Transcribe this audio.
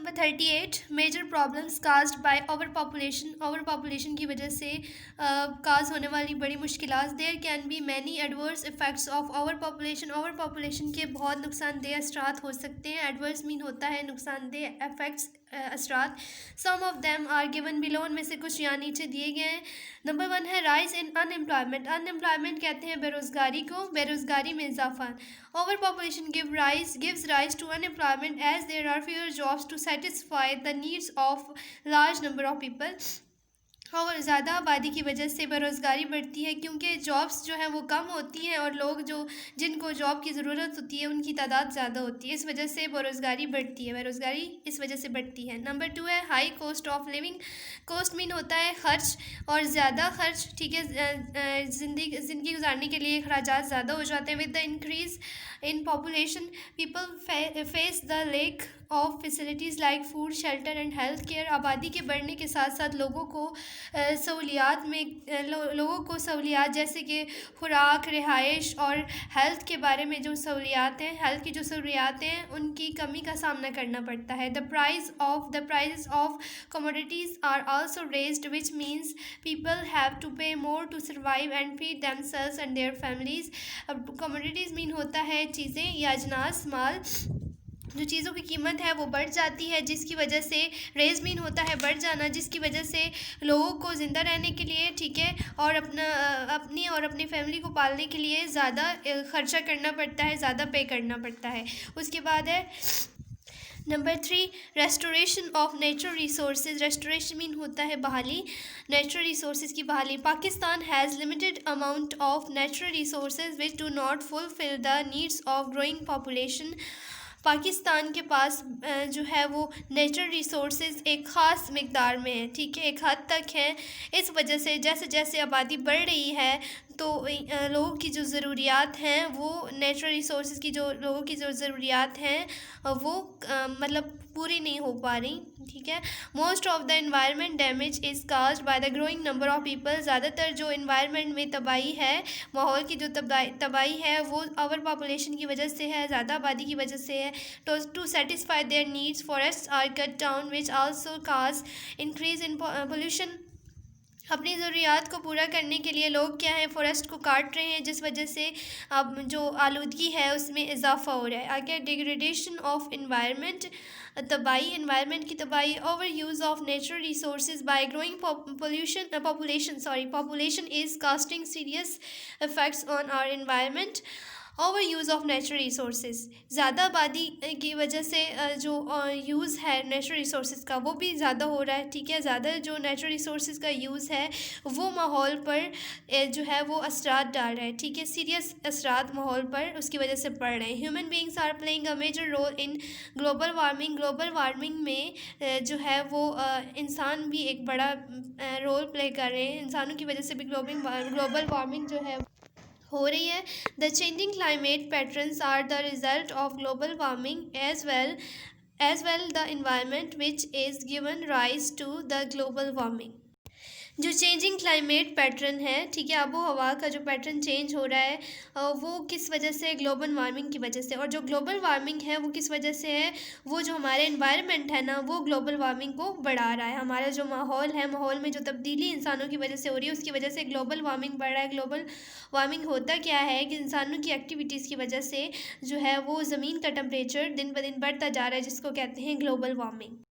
Number 38 major problems caused by overpopulation کی وجہ سے کاز ہونے والی بڑی مشکلات. There can be many adverse effects of overpopulation کے بہت نقصان دہ اثرات ہو سکتے ہیں. ایڈورس مین ہوتا ہے نقصان دہ افیکٹس اثرات. Some of them are given below ان میں سے کچھ یہاں نیچے دیے گئے ہیں. نمبر 1 ہے رائز ان ان امپلائمنٹ. ان امپلائمنٹ کہتے ہیں بے روزگاری کو, بے روزگاری میں اضافہ. Over population gives rise to unemployment as there are fewer jobs to satisfy the needs of large number of people. اور زیادہ آبادی کی وجہ سے بے روزگاری بڑھتی ہے کیونکہ جابس جو ہیں وہ کم ہوتی ہیں اور لوگ جن کو جاب کی ضرورت ہوتی ہے ان کی تعداد زیادہ ہوتی ہے, اس وجہ سے بے روزگاری بڑھتی ہے. بے روزگاری اس وجہ سے بڑھتی ہے. نمبر 2 ہے high cost of living. Cost مین ہوتا ہے خرچ اور زیادہ خرچ, ٹھیک ہے, زندگی گزارنے کے لیے اخراجات زیادہ ہو جاتے ہیں. With the increase in population people face the lack of facilities like food, shelter and health care. آبادی کے بڑھنے کے ساتھ ساتھ لوگوں کو سہولیات جیسے کہ خوراک, رہائش اور ہیلتھ کے بارے میں جو سہولیات ہیں, ہیلتھ کی جو ضروریات ہیں ان کی کمی کا سامنا کرنا پڑتا ہے. The prices of commodities are also raised which means people have to pay more to survive and feed themselves and their families. commodities mean ہوتا ہے چیزیں یا اجناس, مال. جو چیزوں کی قیمت ہے وہ بڑھ جاتی ہے جس کی وجہ سے ریز مین ہوتا ہے بڑھ جانا, جس کی وجہ سے لوگوں کو زندہ رہنے کے لیے, ٹھیک ہے, اور اپنی اور اپنی فیملی کو پالنے کے لیے زیادہ خرچہ کرنا پڑتا ہے, زیادہ پے کرنا پڑتا ہے. اس کے بعد ہے number 3 restoration of natural resources. Restoration مین ہوتا ہے بحالی, نیچرل ریسورسز کی بحالی. Pakistan has limited amount of natural resources which do not fulfil the needs of growing population. Pakistan کے پاس جو ہے وہ نیچرل ریسورسز ایک خاص مقدار میں ہے, ٹھیک ہے, ایک حد تک ہیں. اس وجہ سے جیسے جیسے آبادی بڑھ رہی ہے تو لوگوں کی جو ضروریات ہیں وہ نیچرل ریسورسز کی جو لوگوں کی جو ضروریات ہیں وہ مطلب پوری نہیں ہو پا رہی, ٹھیک ہے. Most of the environment damage is caused by the growing number of people. زیادہ تر جو انوائرمنٹ میں تباہی ہے, ماحول کی جو تباہی ہے وہ اوور پاپولیشن کی وجہ سے ہے, زیادہ آبادی کی وجہ سے ہے. To satisfy their needs forests are cut down which also cause increase in pollution. اپنی ضروریات کو پورا کرنے کے لیے لوگ کیا ہیں, فورسٹ کو کاٹ رہے ہیں جس وجہ سے اب جو آلودگی ہے اس میں اضافہ ہو رہا ہے. آگے ڈیگریڈیشن آف انوائرمنٹ, تباہی, انوائرمنٹ کی تباہی. Over use of natural resources by growing population is casting serious effects on our environment. Over use of natural resources, زیادہ آبادی کی وجہ سے جو یوز ہے نیچرل ریسورسز کا وہ بھی زیادہ ہو رہا ہے, ٹھیک ہے. زیادہ جو نیچرل ریسورسز کا یوز ہے وہ ماحول پر جو ہے وہ اثرات ڈال رہا ہے, ٹھیک ہے, سیریس اثرات ماحول پر اس کی وجہ سے پڑ رہے ہیں. Human beings are playing a major role in global warming. Global warming میں جو ہے وہ انسان بھی ایک بڑا رول پلے کر رہے ہیں, انسانوں کی وجہ سے بھی گلوبل وارمنگ جو ہے ہو رہی ہے. The changing climate patterns are the result of global warming as well the environment which is given rise to the global warming. جو چینجنگ کلائمیٹ پیٹرن ہے, ٹھیک ہے, آب و ہوا کا جو پیٹرن چینج ہو رہا ہے وہ کس وجہ سے, گلوبل وارمنگ کی وجہ سے. اور جو گلوبل وارمنگ ہے وہ کس وجہ سے ہے, وہ جو ہمارے انوائرمنٹ ہے نا وہ گلوبل وارمنگ کو بڑھا رہا ہے. ہمارا جو ماحول ہے, ماحول میں جو تبدیلی انسانوں کی وجہ سے ہو رہی ہے اس کی وجہ سے گلوبل وارمنگ بڑھ رہا ہے. گلوبل وارمنگ ہوتا کیا ہے کہ انسانوں کی ایکٹیویٹیز کی وجہ سے جو ہے وہ زمین کا ٹمپریچر دن بدن بڑھتا جا رہا ہے جس کو کہتے ہیں گلوبل وارمنگ.